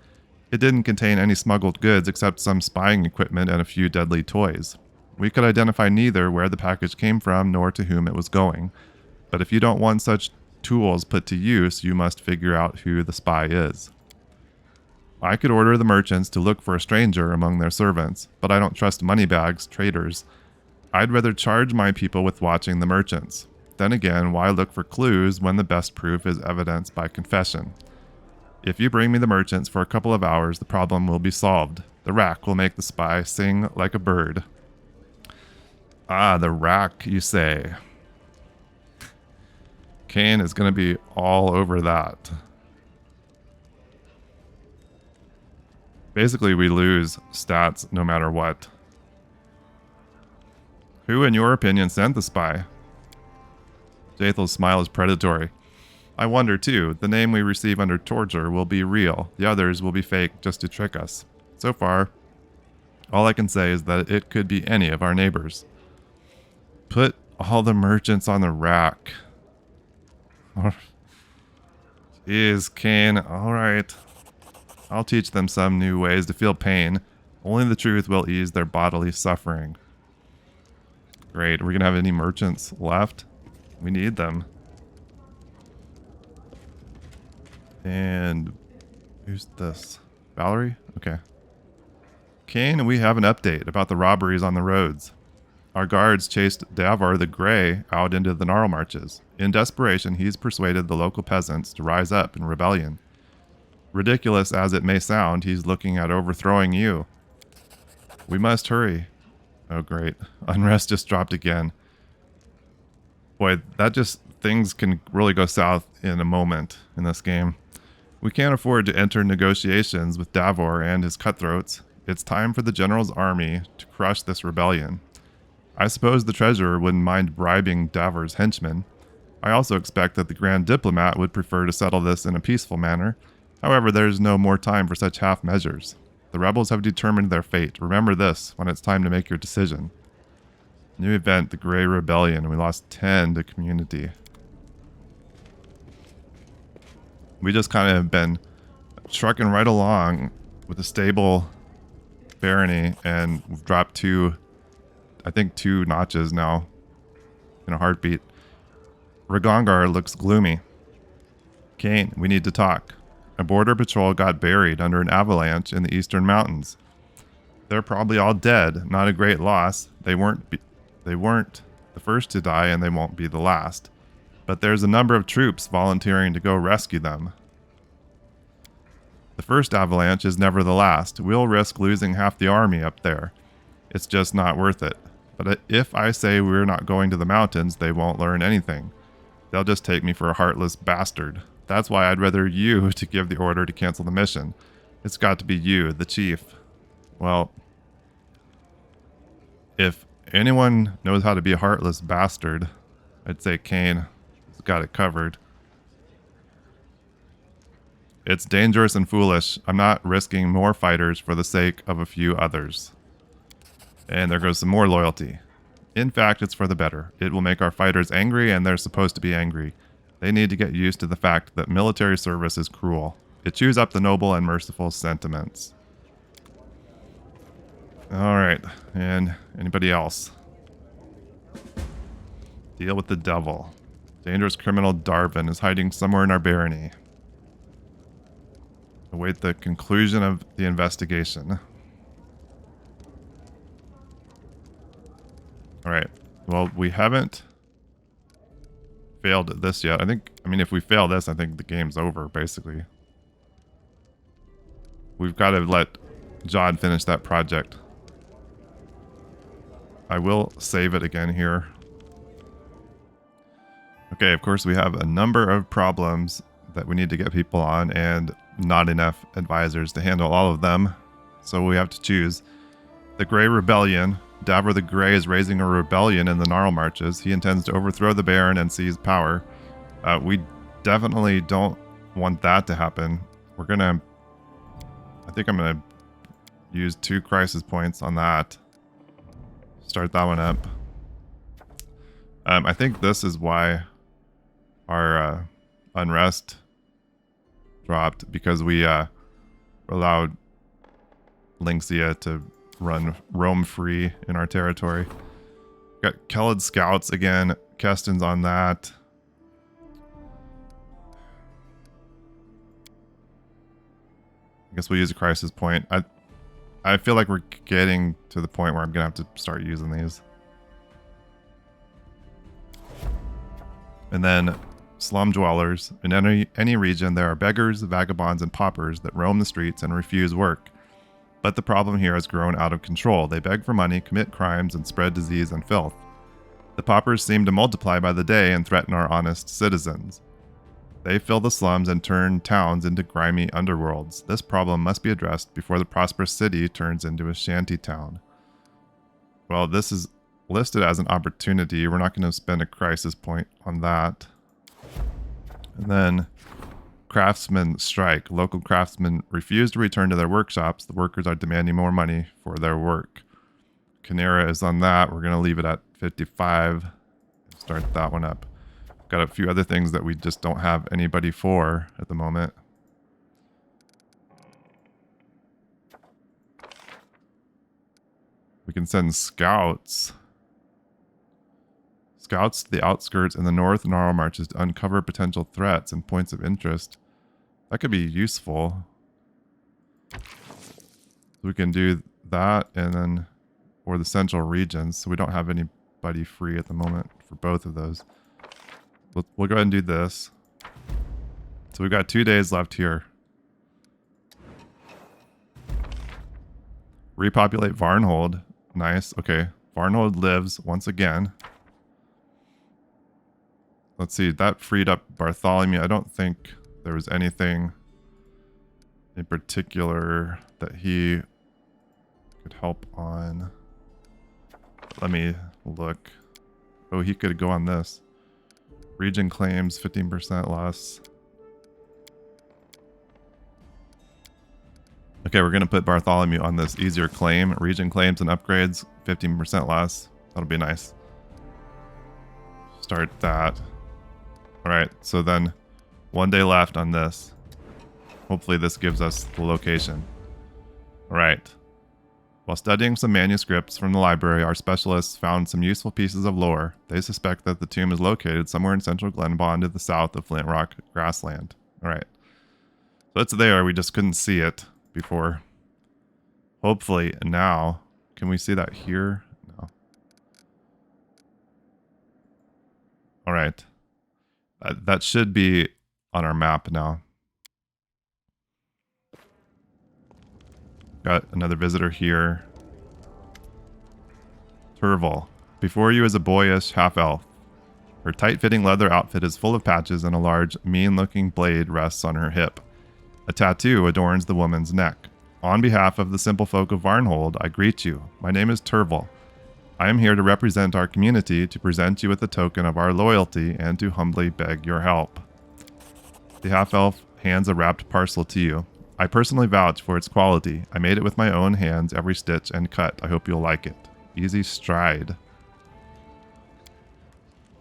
It didn't contain any smuggled goods except some spying equipment and a few deadly toys. We could identify neither where the package came from nor to whom it was going. But if you don't want such tools put to use, you must figure out who the spy is. I could order the merchants to look for a stranger among their servants, but I don't trust moneybags, traders. I'd rather charge my people with watching the merchants. Then again, why look for clues when the best proof is evidence by confession? If you bring me the merchants for a couple of hours, the problem will be solved. The rack will make the spy sing like a bird. Ah, the rack, you say. Kane is going to be all over that. Basically, we lose stats no matter what. Who, in your opinion, sent the spy? Jaethal's smile is predatory. I wonder, too. The name we receive under torture will be real. The others will be fake just to trick us. So far, all I can say is that it could be any of our neighbors. Put all the merchants on the rack. Jeez, Kane. Alright. I'll teach them some new ways to feel pain. Only the truth will ease their bodily suffering. Great. Are we going to have any merchants left? We need them. And who's this? Valerie? Okay. Kane, we have an update about the robberies on the roads. Our guards chased Davor the Grey out into the Gnarl Marches. In desperation, he's persuaded the local peasants to rise up in rebellion. Ridiculous as it may sound, he's looking at overthrowing you. We must hurry. Oh, great. Unrest just dropped again. Boy, that just... Things can really go south in a moment in this game. We can't afford to enter negotiations with Davor and his cutthroats. It's time for the General's army to crush this rebellion. I suppose the Treasurer wouldn't mind bribing Davor's henchmen. I also expect that the Grand Diplomat would prefer to settle this in a peaceful manner. However, there is no more time for such half measures. The rebels have determined their fate. Remember this when it's time to make your decision. New event, the Grey Rebellion. We lost 10 to community. We just kind of have been trucking right along with a stable barony, and we've dropped two notches now in a heartbeat. Regongar looks gloomy. Kane, we need to talk. A border patrol got buried under an avalanche in the eastern mountains. They're probably all dead. Not a great loss. They weren't the first to die, and they won't be the last. But there's a number of troops volunteering to go rescue them. The first avalanche is never the last. We'll risk losing half the army up there. It's just not worth it. But if I say we're not going to the mountains, they won't learn anything. They'll just take me for a heartless bastard. That's why I'd rather you to give the order to cancel the mission. It's got to be you, the chief. Well, if anyone knows how to be a heartless bastard, I'd say Kane has got it covered. It's dangerous and foolish. I'm not risking more fighters for the sake of a few others. And there goes some more loyalty. In fact, it's for the better. It will make our fighters angry, and they're supposed to be angry. They need to get used to the fact that military service is cruel. It chews up the noble and merciful sentiments. Alright, and anybody else? Deal with the devil. Dangerous criminal Darvin is hiding somewhere in our barony. Await the conclusion of the investigation. Alright, well, we haven't failed at this yet. I mean, if we fail this, I think the game's over, basically. We've got to let John finish that project. I will save it again here. Okay, of course we have a number of problems that we need to get people on, and not enough advisors to handle all of them. So we have to choose. The Grey Rebellion. Davor the Grey is raising a rebellion in the Gnarl Marches. He intends to overthrow the Baron and seize power. We definitely don't want that to happen. I think I'm gonna use 2 crisis points on that. Start that one up. I think this is why our unrest dropped, because we allowed Lynxia to roam free in our territory. Got Kellid scouts again. Keston's on that. I guess we'll use a crisis point. I feel like we're getting to the point where I'm gonna have to start using these. And then slum dwellers. In any region, there are beggars, vagabonds, and paupers that roam the streets and refuse work. But the problem here has grown out of control. They beg for money, commit crimes, and spread disease and filth. The paupers seem to multiply by the day and threaten our honest citizens. They fill the slums and turn towns into grimy underworlds. This problem must be addressed before the prosperous city turns into a shanty town. Well, this is listed as an opportunity. We're not going to spend a crisis point on that. And then craftsmen strike. Local craftsmen refuse to return to their workshops. The workers are demanding more money for their work. Canera is on that. We're going to leave it at 55. Start that one up. Got a few other things that we just don't have anybody for at the moment. We can send scouts. Scouts to the outskirts and the north Gnarl Marches to uncover potential threats and points of interest. That could be useful. We can do that, and then, or the central regions. So we don't have anybody free at the moment for both of those. We'll go ahead and do this. So we've got 2 days left here. Repopulate Varnhold. Nice. Okay. Varnhold lives once again. Let's see. That freed up Bartholomew. I don't think there was anything in particular that he could help on. Let me look. Oh, he could go on this. Region claims 15% less. Okay, we're going to put Bartholomew on this easier claim. Region claims and upgrades, 15% less. That'll be nice. Start that. Alright, so then 1 day left on this. Hopefully this gives us the location. Alright. While studying some manuscripts from the library, our specialists found some useful pieces of lore. They suspect that the tomb is located somewhere in central Glenebon to the south of Flint Rock Grassland. Alright. So it's there, we just couldn't see it before. Hopefully now, can we see that here? No. Alright. That should be on our map now. Got another visitor here. Turval. Before you is a boyish half-elf. Her tight-fitting leather outfit is full of patches and a large, mean-looking blade rests on her hip. A tattoo adorns the woman's neck. On behalf of the simple folk of Varnhold, I greet you. My name is Turval. I am here to represent our community, to present you with a token of our loyalty, and to humbly beg your help. The half-elf hands a wrapped parcel to you. I personally vouch for its quality. I made it with my own hands, every stitch and cut. I hope you'll like it. Easy stride.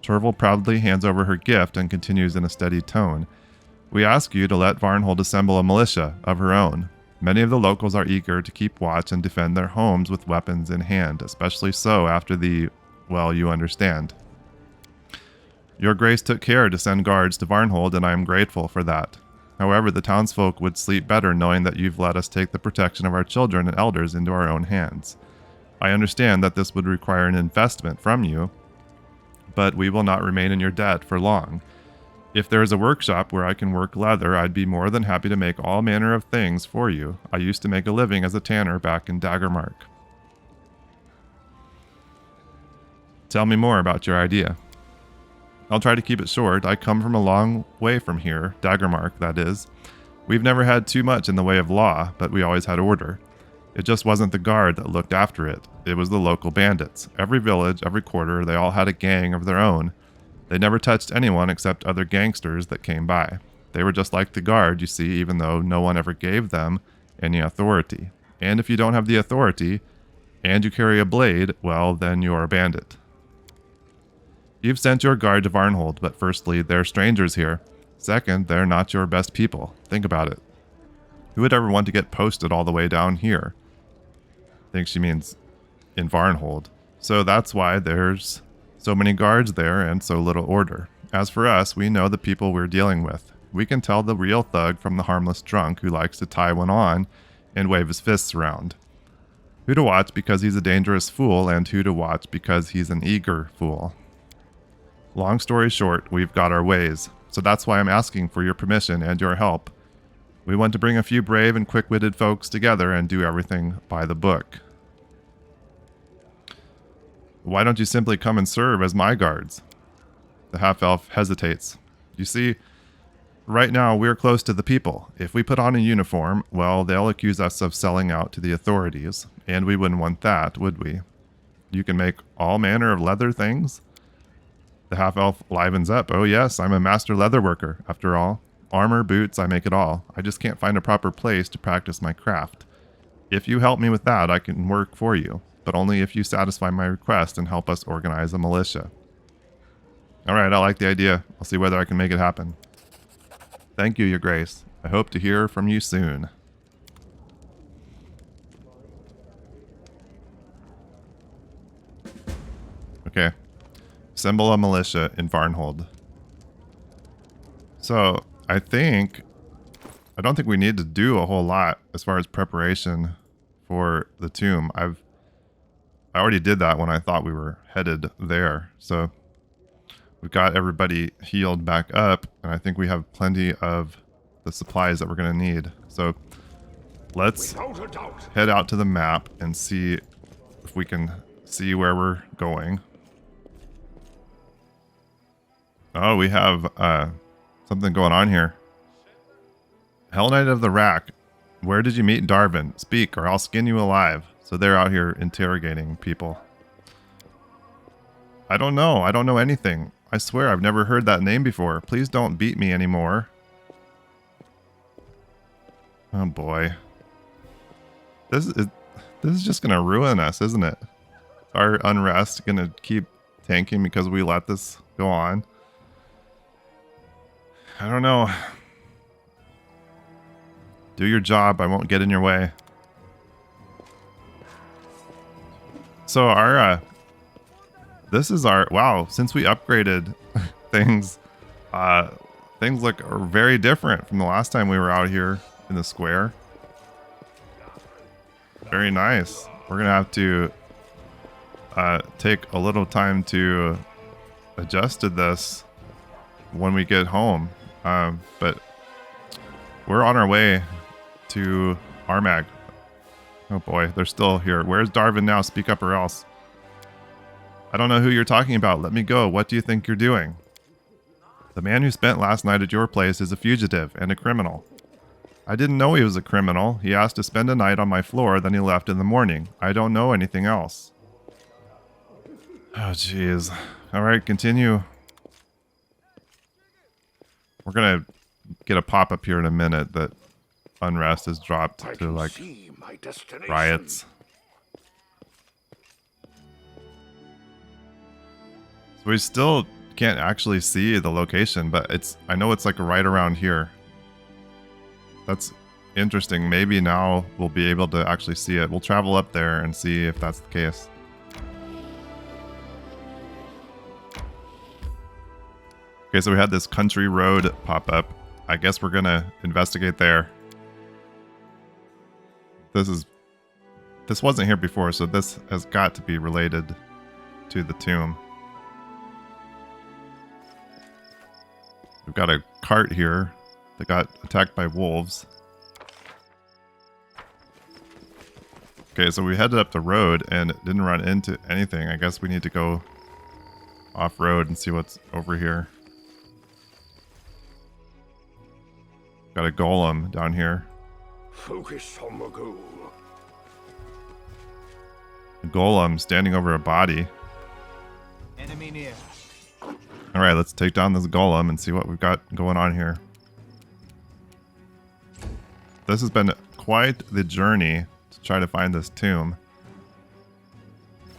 Turval proudly hands over her gift and continues in a steady tone. We ask you to let Varnhold assemble a militia of her own. Many of the locals are eager to keep watch and defend their homes with weapons in hand, especially so after the, well, you understand. Your grace took care to send guards to Varnhold, and I am grateful for that. However, the townsfolk would sleep better knowing that you've let us take the protection of our children and elders into our own hands. I understand that this would require an investment from you, but we will not remain in your debt for long. If there is a workshop where I can work leather, I'd be more than happy to make all manner of things for you. I used to make a living as a tanner back in Daggermark. Tell me more about your idea. I'll try to keep it short. I come from a long way from here, Daggermark, that is. We've never had too much in the way of law, but we always had order. It just wasn't the guard that looked after it. It was the local bandits. Every village, every quarter, they all had a gang of their own. They never touched anyone except other gangsters that came by. They were just like the guard, you see, even though no one ever gave them any authority. And if you don't have the authority, and you carry a blade, well, then you're a bandit. You've sent your guard to Varnhold, but firstly, they're strangers here. Second, they're not your best people. Think about it. Who would ever want to get posted all the way down here? I think she means in Varnhold. So that's why there's so many guards there and so little order. As for us, we know the people we're dealing with. We can tell the real thug from the harmless drunk who likes to tie one on and wave his fists around. Who to watch because he's a dangerous fool, and who to watch because he's an eager fool. Long story short, we've got our ways. So that's why I'm asking for your permission and your help. We want to bring a few brave and quick-witted folks together and do everything by the book. Why don't you simply come and serve as my guards? The half-elf hesitates. You see, right now we're close to the people. If we put on a uniform, well, they'll accuse us of selling out to the authorities, and we wouldn't want that, would we? You can make all manner of leather things? The half-elf livens up. Oh yes, I'm a master leather worker, after all. Armor, boots, I make it all. I just can't find a proper place to practice my craft. If you help me with that, I can work for you, but only if you satisfy my request and help us organize a militia. Alright, I like the idea. I'll see whether I can make it happen. Thank you, Your Grace. I hope to hear from you soon. Okay. Assemble a militia in Varnhold. So, I don't think we need to do a whole lot as far as preparation for the tomb. I already did that when I thought we were headed there. So we've got everybody healed back up, and I think we have plenty of the supplies that we're going to need. So let's Without a doubt. head out to the map and see if we can see where we're going. Oh, we have something going on here. Hell Knight of the Rack. Where did you meet Darvin? Speak or I'll skin you alive. So they're out here interrogating people. I don't know. I don't know anything. I swear I've never heard that name before. Please don't beat me anymore. Oh boy. This is just gonna ruin us, isn't it? Our unrest gonna keep tanking because we let this go on. I don't know. Do your job. I won't get in your way. So our this is our wow. Since we upgraded things, things look very different from the last time we were out here in the square. Very nice. We're gonna have to take a little time to adjust to this when we get home. But we're on our way to Armag. Oh boy, they're still here. Where's Darvin now? Speak up or else. I don't know who you're talking about. Let me go. What do you think you're doing? The man who spent last night at your place is a fugitive and a criminal. I didn't know he was a criminal. He asked to spend a night on my floor, then he left in the morning. I don't know anything else. Oh, jeez. All right, continue. We're going to get a pop-up here in a minute that unrest has dropped to, like, riots. So we still can't actually see the location, but I know it's like right around here. That's interesting. Maybe now we'll be able to actually see it. We'll travel up there and see if that's the case. Okay, so we had this country road pop up. I guess we're gonna investigate there. This wasn't here before, so this has got to be related to the tomb. We've got a cart here that got attacked by wolves. Okay, so we headed up the road and didn't run into anything. I guess we need to go off-road and see what's over here. Got a golem down here. Focus on the goal. A golem standing over a body. Enemy near. Alright, let's take down this golem and see what we've got going on here. This has been quite the journey to try to find this tomb.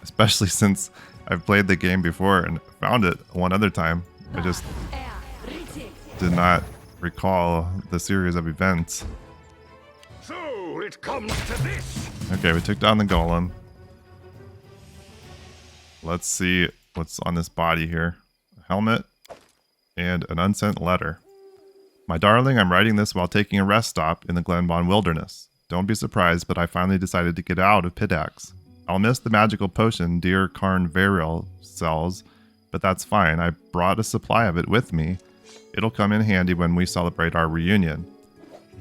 Especially since I've played the game before and found it one other time. I just did not recall the series of events. So it comes to this. Okay, we took down the golem. Let's see what's on this body here. A helmet and an unsent letter. My darling, I'm writing this while taking a rest stop in the Glenebon wilderness. Don't be surprised, but I finally decided to get out of Pitax. I'll miss the magical potion dear Karn Variel sells, but that's fine. I brought a supply of it with me. It'll come in handy when we celebrate our reunion.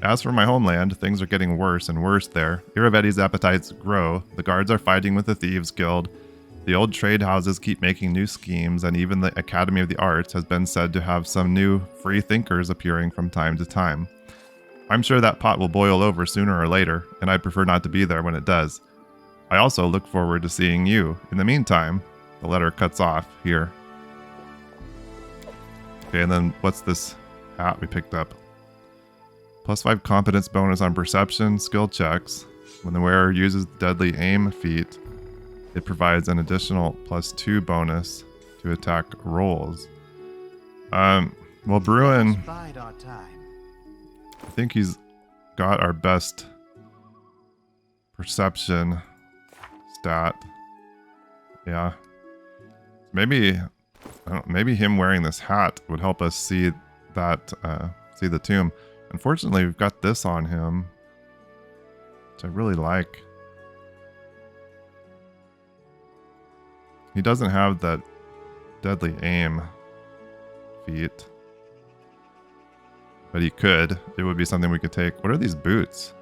As for my homeland, things are getting worse and worse there. Iravetti's appetites grow. The guards are fighting with the Thieves Guild. The old trade houses keep making new schemes, and even the Academy of the Arts has been said to have some new free thinkers appearing from time to time. I'm sure that pot will boil over sooner or later, and I'd prefer not to be there when it does. I also look forward to seeing you. In the meantime, the letter cuts off here. Okay, and then what's this hat we picked up? +5 competence bonus on perception skill checks. When the wearer uses the deadly aim feat, it provides an additional +2 bonus to attack rolls. Well, Bruin, Bide our time. I think he's got our best perception stat. Yeah. Maybe, maybe him wearing this hat would help us see that, see the tomb. Unfortunately, we've got this on him, which I really like. He doesn't have that deadly aim feat, but he could. It would be something we could take. What are these boots?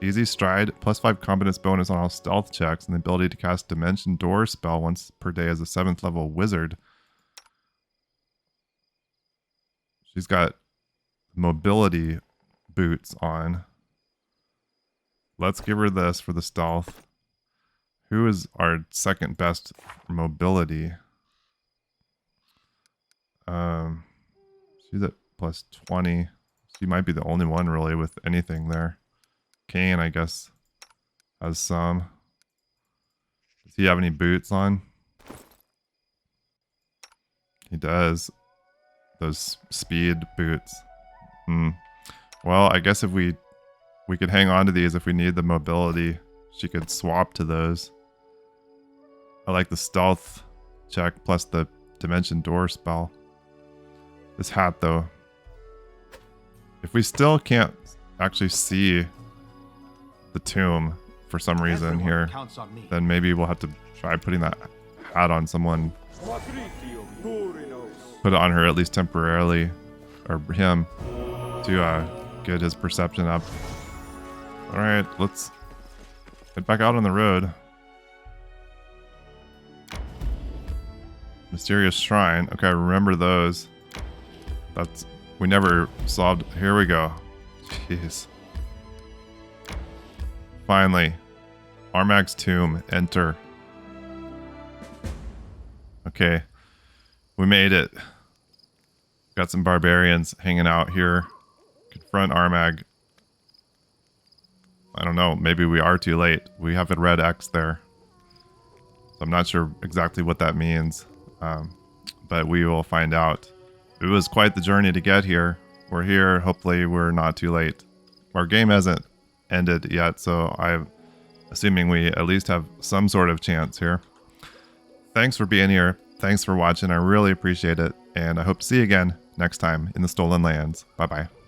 Easy stride, +5 competence bonus on all stealth checks, and the ability to cast Dimension Door spell once per day as a 7th level wizard. She's got mobility boots on. Let's give her this for the stealth. Who is our second best mobility? She's at +20. She might be the only one really with anything there. Kane, I guess, has some. Does he have any boots on? He does. Those speed boots. Well, I guess if we could hang on to these if we need the mobility. She could swap to those. I like the stealth check plus the Dimension Door spell. This hat, though. If we still can't actually see the tomb for some reason here, then maybe we'll have to try putting that hat on someone. Put it on her at least temporarily, or him, to get his perception up. Alright, let's head back out on the road. Mysterious Shrine. Okay, remember those. That's... we never solved... Here we go. Jeez. Finally. Armag's tomb. Enter. Okay. We made it. Got some barbarians hanging out here. Confront Armag. I don't know. Maybe we are too late. We have a red X there. So I'm not sure exactly what that means. But we will find out. It was quite the journey to get here. We're here. Hopefully we're not too late. Our game hasn't ended yet, so I'm assuming we at least have some sort of chance here. Thanks for being here. Thanks for watching. I really appreciate it. And I hope to see you again next time in the Stolen Lands. Bye-bye.